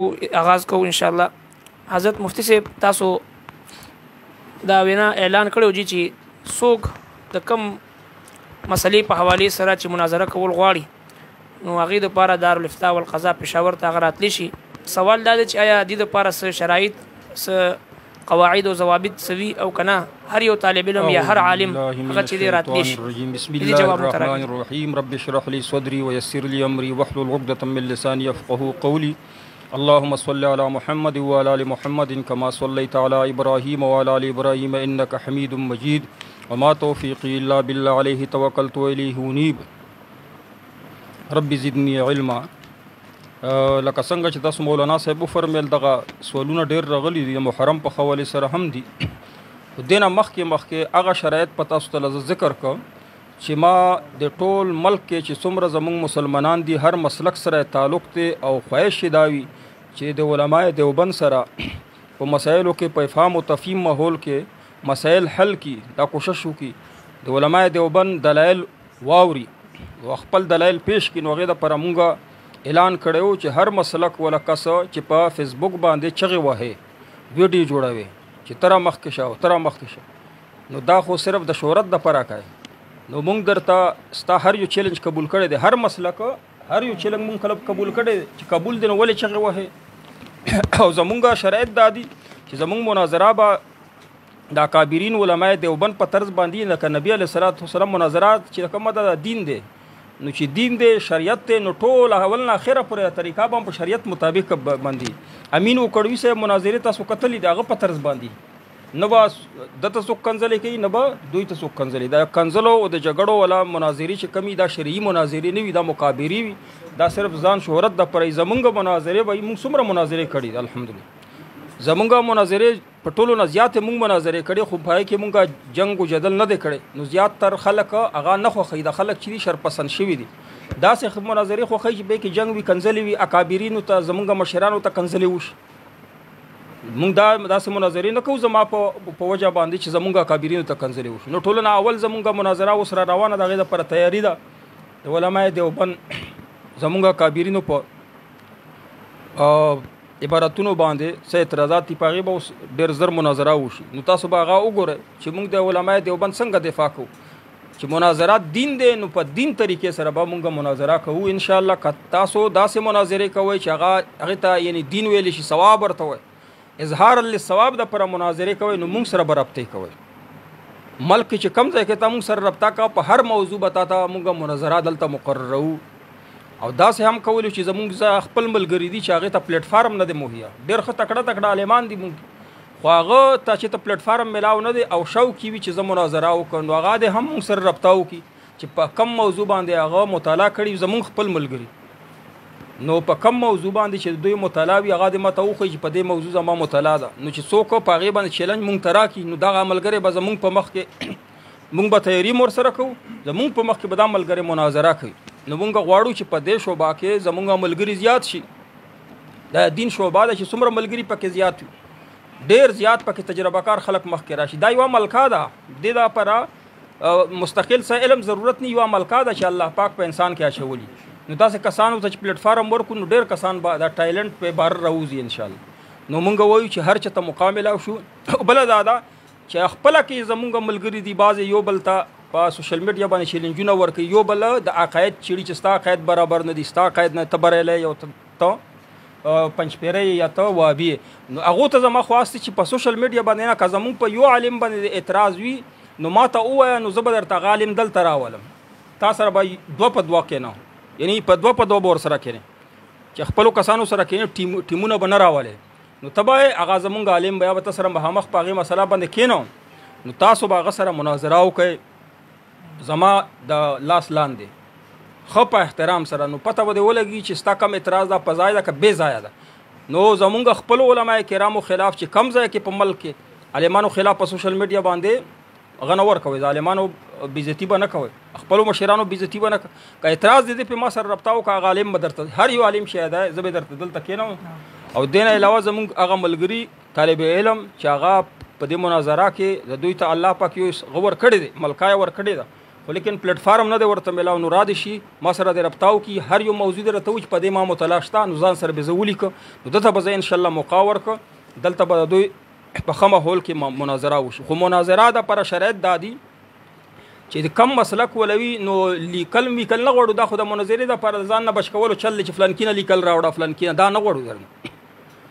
آغاز کوو ان شاء الله. حضرت مفتی صاحب تاسو دا وینا اعلان کړو چې څوک د کم مسلې په حواله سره چې مناظره کول غواړي نو هغه د لپاره دارالفتاء والقضاء پېښور ته غراتلی شي. سوال دا دی چې آیا د لپاره څه شرایط څه قواعد او ضوابط سوي او کنه هر یو طالب علم یا هر عالم هغه چې راتلی شي. بسم الله الرحمن الرحیم. رب اشرح لي صدري ويسر لي امري واحلل عقدة من لساني يفقهوا قولي. اللهم صل على محمد وعلى ال محمد كما صليت على ابراهيم وعلى ال ابراهيم انك حميد مجيد وما توفيقي الا بالله عليه توكلت واليه انيب. رب زدني علما. لکه څنګه چې تاسو مولانا صاحب فرمایل دغه سوالونه ډېر راغلي دي محرم په حواله سره هم دي. دینه مخکې هغه شرایط په تاسو ته ذکر کوم چې ما د ټول ملک کې چې څومره زموږ مسلمانان دي هر مسلک سره تعلق دی او خواهش دا وي چې د علماء دیوبند سره په مسایلو کې په افهام او تفهیم ماحول کې مسایل حل کی دا کوشش وکړي. د علماء دیوبند دلایل واوري او خپل دلایل پیش کړي. نو هغې دپاره مونږ اعلان کړی چې هر مسلک ولا کس چې په فیسبوک باندې چغې وهې ویډیو جوړوي چې تره مخکې شه او تره مخکې شه نو دا خو صرف د شهرت دپاره کوي. نو مونږ درته ستا هر یو چیلنج قبول کړی دی. هر مسلک هر یو چیلنج مونږ کلب قبول کړی چې قبول دی نو ولې چغې وهې. او زمونږ شرایط دا دي چې زمونږ مناظره به د اکابرین علماء دیوبند په طرز باندې لکه نبی علیه الصلاۃ والسلام مناظرات چې کومه د دین دی نو چې دین دی شریعت دی نو ټول اول نه اخره پورې طریقه به په شریعت مطابق باندې امین وکړوي سه مناظره تاسو کتلې دغه په طرز باندې نه با دته څوک کنځلې کوي نه به دوی ته څوک کنځلې. دا کنځلو او د جګړو ولا مناظرې چې کمی دا شرعي مناظرې نه وي دا مقابري وي دا صرف ځان شهرت د پرې. زمونږ مناظرې به موږ څومره مناظرې کړي الحمدلله زمونږ مناظرې په ټولو نه زیات موږ مناظرې کړي خو پای کې موږ جنگ او جدل نه دی کړي. نو زیات تر خلک هغه نه خوښي د خلک چې شرپسند شوي دي داسې مناظرې خوښي چې به کې جنگ وي کنځلې وي اکابرینو ته زمونږ مشرانو ته کنځلې وشي. مونږ داسې مناظرې نه کوو زما په وجه باندې چې زمونږ اکابرینو ته کنځلې وشي. نو ټولو نه اول زمونږ مناظره اوس را روانه د هغې دپاره تیاري ده. د علماء دیوبند زمونږ اکابرینو په عبارتونو باندې څه اعتراضات دي په هغې به اوس ډېر زر مناظره وشي. نو تاسو به هغه وګورئ چې مونږ د علماء دیوبند څنګه دفاع کوو چې مناظرات دین دی نو په دین طریقې سره به مونږ مناظره کوو انشاءالله. که تاسو داسې مناظرې کوئ چې هغې ته یعنې دین ویلی شي ثواب ورته وایي اظهار للثواب د پر مناظرې کوي نو موږ سره به رابطې کوئ. ملک چې کم ځای کې ته موږ سره رابطه کوه په هر موضوع به تا ته موږ مناظره دلته مقررو. او داسې هم کولی چې زموږ خپل ملګري دي چې هغې ته پلیټفارم نه دی مهیا ډېر ښه تکړه تکړه عالمان دي مونږ خو هغه ته چې ته پلیټفارم میلاو نه دی او شوق وي چې زه مناظره وکړم نو هغه دې هم موږ سره رابطه وکړي چې په کم موضوع باندې هغه مطالعه کړي زموږ خپل ملګري نو په کم موضوع باندې چې دوی مطالعه وي هغه دې ماته وښیي چې په دې موضوع زما مطالعه ده. نو چې څوک په هغې باندې چیلنج مونږ ته راکړي نو دغه ملګری به زمونږ په مخ کې مونږ به تیاري ورسره کوو زمونږ په مخ کې به دا ملګری مناظره کوي. نو مونږ غواړو چې په دې شعبه کې زمونږ ملګري زیات شي. دا دین شعبه ده چې څومره ملګري پکې زیات وي ډېر زیات پکې تجربه کار خلک مخکې راشي. دا یوه ملکه ده دې دپاره مستقل څه علم ضرورت نه یوه ملکه ده چې الله پاک په انسان کې اچولي. نو داسې کسانو ته چې پلیټفارم ورکړو نو ډېر کسان به دا ټایلنټ په بهر راوځي انشاءالله. نو مونږ وایو چې هر چا ته مقام میلاو شو. بله دا ده چې خپله کې زمونږ ملګري دي بعضې یو بل ته په سوشل میډیا باندې چیلنجونه ورکوي یو بل د عقاید چیړي چې ستا عقاید برابر نه دي ستا عقاید نه ته بریلی یو ته پنجپیری یا ته وابي. نو هغو ته زما خواست چې په سوشل میډیا باندې نه که زمونږ په یو عالم باندې اعتراض وي نو ما ته ووایه نو زه به درته هغه عالم دلته راولم تا سره به دوه په دوه کېنم یعنی په دوه به ورسره کېنې چې خپلو کسانو سره کېنې ټیمونه به نه راولې نو ته به هغه زمونږ عالم به یا به ته سره مخامخ په هغې مسله باندې کېنو نو تاسو به هغه سره مناظره وکئ زما د لاس لاندې ښه په احترام سره. نو پته به دې ولګي چې ستا کم اعتراض ده په ځای ده که بې ځایه ده. نو زمونږ خپلو علماء کرامو خلاف چې کم ځای کې په ملک کې عالمانو خلاف په سوشل میډیا باندې هغه نه ورکوئ ظالمانو بېزتي به نه کوئ خپلو مشرانو بېزتي به نه کوئ. که اعتراض دې په ما سره رابطه وکړه هغه عالم به درته هر یو عالم شی دی زه به درته دلته کېنم. او دې نه علاوه زمونږ هغه ملګري طالب علم چې هغه په دې مناظره کې د دوی ته الله پاک یو ورکړی دی ملکه یې ورکړې ده خو لیکن پلیټ فارم نه دی ورته میلاو. نو را دې شي ما سره د رابطاو کی هر یو موضوع درته وچ په دې ما مطالعه شته نو ځان سره به زه ولیکم نو دته به زه انشاءالله موقع ورکړم دلته به دوی په ښه ماحول کې مناظره وشي. خو مناظره دپاره شرایط دا دي چې د کم مسلک ولوي نو لیکل میکل نه غواړو. دا خو د مناظرې دپاره د ځان نه بچ کولو چل دی چې فلانکي نه لیکل راوړه فلانکي نه دا نه غواړو درنه.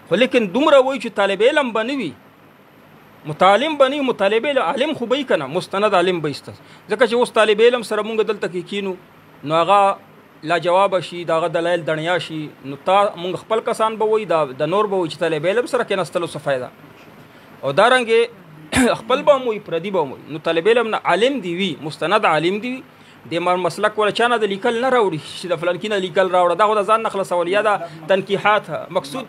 خو لیکن دومره وایي چې طالب علم به نه وي متعلم به نه وي مطالب عالم خو به یې که نه مستند عالم به ایسته ځکه چې اوس طالب علم سره مونږ دلته کې کینو نو هغه لاجوابه شي د هغه دلایل دڼیا شي نو تا مونږ خپل کسان به وایي د نور به وایي چې طالب علم سره کېناستلو څه فایده او دارنګې خپل به هم وي پردي به هم وي. نو طالب علم نه عالم دی وي مستند عالم دی وي د مسلک ولا چا نه د لیکل نه راوړي چې د فلانکي نه لیکل راوړه دا خو د ځان نه خلاصول یا د تنکیحات مقصود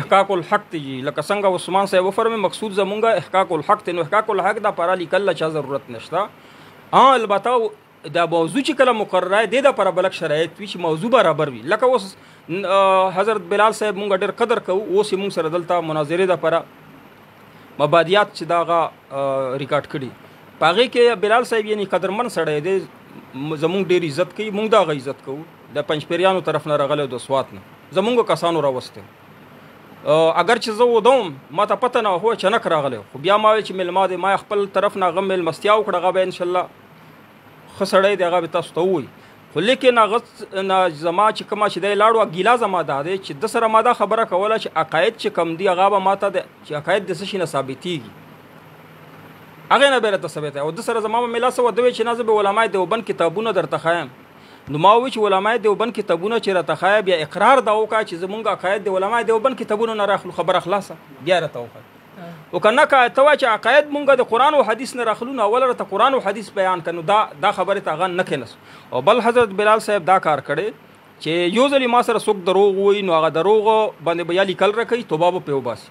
احقاق الحق دی. لکه څنګه عثمان صاحب وفرمایي مقصود زمونږ احقاق الحق دی. نو احقاق الحق د پاره لیکل لا چا ضرورت نشته. البته دا موضوع چې کله مقرره دی د پر بلک شرایط وي چې موضوع برابر وي. لکه اوس حضرت بلال صاحب مونږ ډېر قدر کوو اوس مونږ سره دلته مناظرې د پر مبادیات چې داغه ریکارډ کړي په هغې کې بلال صاحب یعنی قدرمن سړی دی زمونږ ډېر عزت کوي مونږ د هغه عزت کوو د پنجپیریانو طرف نه راغلی د سوات نه زمونږ کسانو راوستی اگر چې زه ودوم ما ته پته نه وه چنک راغلی خو بیا ما ویل چې میلمه دی ما خپل طرف نه هغه میلمستیا وکړه هغه به انشاءالله ښه سړی دی هغه به تاسو ته ووایي. خو لیکن هغه زما چې کومه چې دی لاړو ګیله زما دا دی چې د سره ما دا خبره کوله چې عقاید چې کم دي هغه به ما ته چې عقاید د څه شي نه ثابتېږي هغې نه به راته ثابته او د سره زما به ملا څه ورته وایي چې نه زه به علمای دیوبند کتابونه درته ښایم. نو ما ووایي چې علمای دیوبند کتابونه چې راته ښایه بیا اقرار دا وکړه چې زمونږ عقاید د علمای دیوبند کتابونو نه راخلو خبره خلاصه بیا راته وښایه. او که نه که ته وایه چې عقاید مونږ د قرآن او حدیث نه راخلو نو اول راته قرآن او حدیث بیان کړه نو دا خبرې ته هغه نه کېنس. او بل حضرت بلال صاحب دا کار کړی چې یو ځلې ما سره څوک دروغ وایي نو هغه دروغ باندې به یا لیکل راکوي توبه به پرې وباسي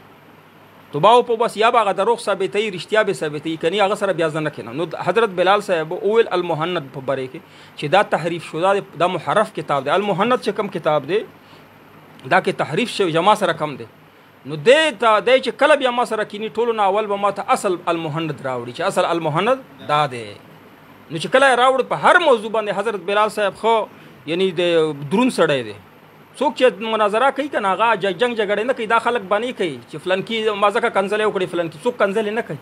توبه به وباسي یا به هغه دروغ ثابتوي رښتیا به ثابتوي که نه هغه سره بیا زه نه کښېنم. نو حضرت بلال صاحب وویل المهند په باره کې چې دا تحریف شده دا محرف کتاب دی. المهند چې کوم کتاب دی دا کې تحریف شوی جما سره کم دی. نو دی چې کله بیا ما سره کینی ټولو نه اول به ما ته اصل المهند راوړي چې اصل المهند دا دی. نو چې کله یې راوړ په هر موضوع باندې حضرت بلال صاحب خو یعنی د درون سړی دی. څوک چې مناظره کوي که نه هغه جنګ جګړې نه کوي دا خلک باندې کوي چې فلانکي ما ځکه کنځلې وکړې فلانکي څوک کنځلې نه کوي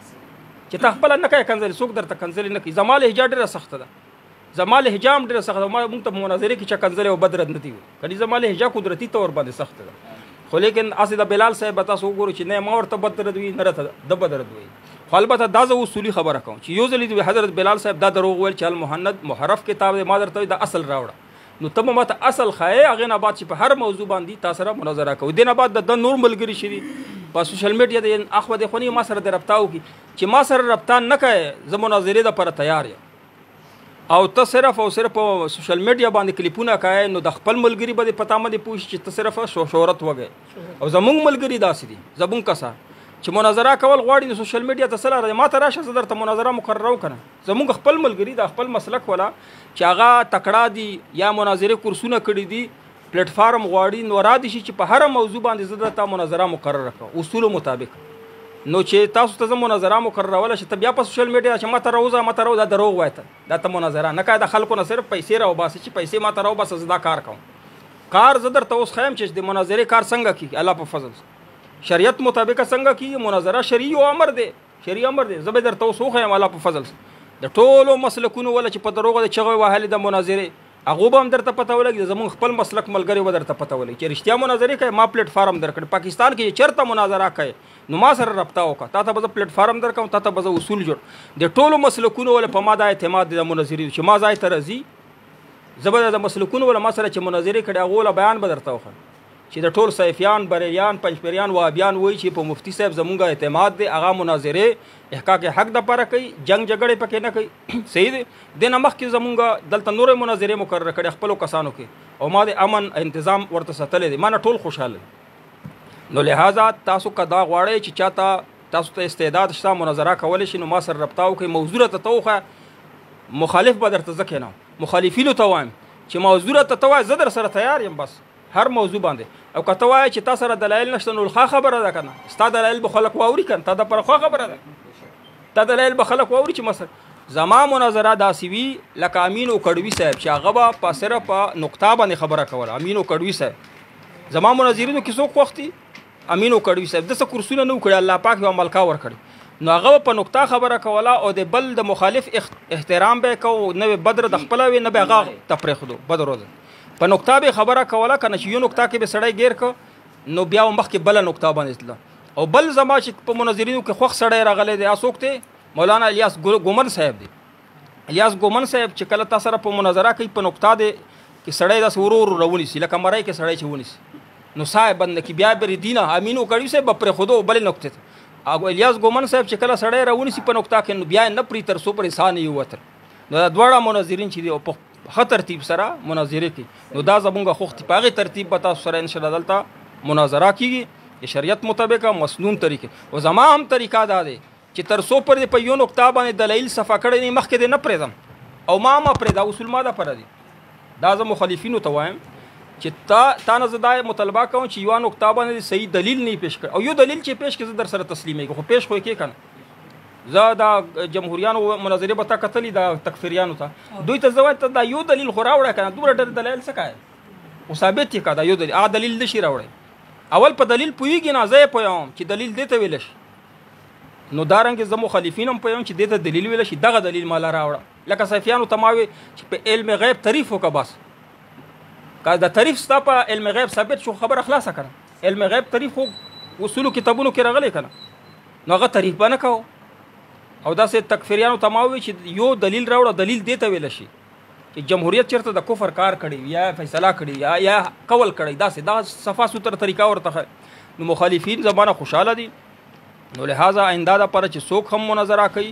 چې ته خپله نه کوې کنځلې څوک درته کنځلې نه کوي. زما لهجه ډېره سخته ده زما لهجه هم ډېره سخته ده مونږ ته په مناظرې کې چا کنځلې او بد رد نه دي ویل کنې زما لهجه قدرتي طور باندې سخته ده. خو لیکن هسې د بلال صاحب به تاسو وګورو چې نه ما ورته بد رد وي نه راته د بد رد وي. خو البته دا زه اصولي خبره کوم چې یو ځلې د حضرت بلال صاحب دا دروغ ویل چې المهند محرف کتاب دی ما درته د اصل راوړه نو ته به ما ته اصل ښایې هغې نه بعد چې په هر موضوع باندې تا سره مناظره کوو. دې نه بعد د نور ملګري شي په سوشل میډیا د اخوا د خونې ما سره د رابطه وکړي چې ما سره رابطه نه کوې زه مناظرې دپاره تیار یم او ته صرف او صرف په سوشل میډیا باندې کلیپونه کوې نو د خپل ملګري به دې پته باندې پوه شي چې ته صرف شهرت وږې. او زمونږ ملګري داسې دي زمونږ کسان چې مناظره کول غواړي نو سوشل میډیا ته څه لاره دی ما ته راشه زه درته مناظره مقرره وکړم. زمونږ خپل ملګري د خپل مسلک والا چې هغه تکړه دي یا مناظرې کورسونه کړي دي پلیټ فارم غواړي نو را دي شي چې په هره موضوع باندې زه درته مناظره مقرره کړم اصولو مطابق. نو چې تاسو ته زه مناظره مقرروله چې ته بیا په سوشل میډیا چې ما ته راوځه دا دروغ وایه ته دا ته مناظره نه کوې د خلکو نه صرف پیسې راوباسي چې پیسې ما ته راوباسه زه دا کار کوم. کار زه درته اوس ښیم چې د مناظرې کار څنګه کېږي الله په فضل شریعت مطابق څنګه کېږي. مناظره شرعي امر دی شرعي امر دی. زه به درته اوس وښیم الله په فضل د ټولو مسلکونو ولا چې په دروغو د چغې وهلې د مناظرې هغه به هم درته پته ولګي زمونږ خپل مسلک ملګري به درته پته ولګي چې رښتیا مناظرې کوي. ما پلیټ فارم درکړی پاکستان کې چې چېرته مناظره کوي نو ما سره رابطه وکړه تا ته به زه پلیټ فارم درکړم تا ته به زه اصول جوړ د ټولو مسلکونو ولا په ما دا اعتماد دی د مناظرې چې ما ځای ته راځي زه به د مسلکونو ولا ما سره چې مناظرې کړي هغو ولا بیان به درته وښیم چې د ټول صیفیان بریلیان پنجپیریان وهابیان وایي چې په مفتی صاحب زمونږ اعتماد دی هغه مناظرې احقاق حق دپاره کوي جنګ جګړې پکې نه کوي صحیح دی. دې نه مخکې زمونږ دلته نورې مناظرې مقرره کړې خپلو کسانو کې او ما د امن انتظام ورته ساتلی دی ما نه ټول خوشحاله. نو لہذا تاسو که دا غواړئ چې چاته تاسو ته استعداد شته مناظره کولی شي نو ما سره رابطه وکړئ موضوع راته ته وښیه مخالف به درته زه کښېنم مخالفینو ته وایم چې موضوع راته ته وایه زه در سره تیار یم بس هر موضوع باندې. او که ته وایې چې تا سره دلایل نشته نو ښه خبره ده که نه ستا دلایل به خلک واوري که نه تا دپاره ښه خبره ده تا دلایل به خلک واوري چې مثلا زما مناظره داسې وي لکه امین کډوي صاحب چې هغه به په صرف په نقطه باندې خبره کوله. امین کډوي صاحب زما مناظرینو کې څوک وختي امین کډوي صاحب دسه کورسونه نه وکړي، الله پاک یې ملکا ورکړي، نو هغه په نقطه خبره کوله او د بل د مخالف احترام به کو، نه بدر د خپل وي نه به هغه تفریخدو بدر روز په نقطه به خبره کوله کنه چې یو نقطه کې به سړی غیر کو نو بیا مخکې بل نقطه باندې تله. او بل زما چې په مناظرینو کې خوښ سړی راغلی دی اسوکته مولانا الیاس ګومن صاحب دی. الیاس ګومن صاحب چې کله تاسو سره په مناظره کوي په نقطه دی کې سړی داس ورور رونیسي لکه مړی کې سړی چې ونیسي نو صاحب بند کې بیا بری دینه امینو کړي صاحب پر خودو بل نقطه ته او الیاس ګومن صاحب چې کله سړی رونیسي په نقطه کې نو بیا نه پری تر سو پریشان یو وتر. نو دا دواړه مناظرین چې دی او په ښه ترتیب سره مناظره کوي نو دا زمونږ خوختي په هغه ترتیب به تاسو سره ان شاء الله دلته مناظره کیږي د شریعت مطابق مسنون طریقې. او زما هم طریقه دا دی چې تر سو پر په یو نقطه باندې دلایل صفه کړي نه مخکې دې نه پرېږدم او ما پرېږدا اصول ما دا پر دي. دا زه مخالفینو ته وایم چې تا نه زه دا مطالبه کوم چې یو نقطه باندې صحیح دلیل نه پیش کړ او یو دلیل چې پیش کړي زه در سره تسلیمېږم خو پیش خو یې کې کنه زه دا جمهوریانو مناظرې به تا کتلې دا تکفیریانو ته دوی ته زه وایم ته دا یو دلیل خو راوړه کنه دومره ډېر دلایل څه کوې او ثابت یې کړه دا یو دلیل هغه دلیل نشي راوړی. اول په دلیل پوهېږي نه زه یې پوهوم چې دلیل دې ته ویلی شي نو دارنګې زه مخالفین هم پوهوم چې دې ته دلیل ویلی شي دغه دلیل ماله راوړه. لکه صفیانو ته ما وی چې په علم غیب تعریف وکړه بس که دا تعریف ستا په علم غیب ثابت شو خبره خلاصه کړه. علم غیب تعریف خو اصولو کتابونو کې راغلی که نه نو هغه تعریف به نه کوو. او داسې تکفیریانو ته ما وی چې یو دلیل راوړه دلیل دې ته ویلی شي چې جمهوریت چېرته د کفر کار کړی یا فیصله کړي یا قول کړی داسې دا صفا سوتره طریقه ورته نو مخالفین زمانه خوشحاله دي. نو لہذا آئنده دپاره چې څوک هم مناظره کوي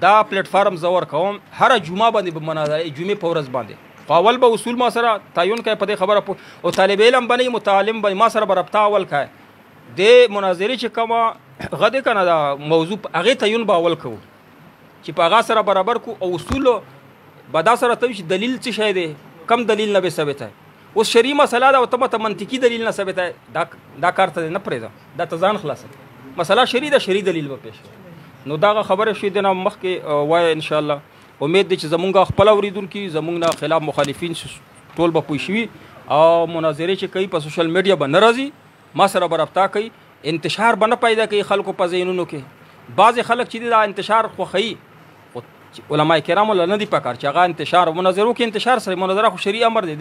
دا پلیټ فارم زه ورکوم هره جمعه باندې به مناظره جمعې په ورځ باندې خو اول به اصول ما سره تعین کوي په دې خبره او طالب علم به نه متعلم به ما سره به رابطه اول کوي د مناظرې چې کومه غده کنه دا موضوع هغې تعین به اول کوو چې په هغه سره برابر کو او اصول به دا سره ته چې دلیل څه شی دی کم دلیل نه به ثابته اوس شرعي مسله ده او ته منطقي دلیل نه ثابته دا کار ته نه پرېږده دا ته ځان خلاصه مسله شرعي ده شرعي دلیل به پیش نو دغه خبره شوي دی نه مخکې وایه انشاءالله. امید دی چې زمونږ خپل اورېدونکي زمونږ نه خلاف مخالفین ټول به پوه شوي او مناظرې چې کوي په سوشل میډیا به نه راځي ما سره به رابطه کوي انتشار به نه پیدا کوي خلکو په ذهنونو کې. بعضې خلک چې دی دا انتشار خوښوي علماء کرامو له نه دي پکار چې هغه انتشار مناظرو کې انتشار سره مناظره خو شرعي امر دی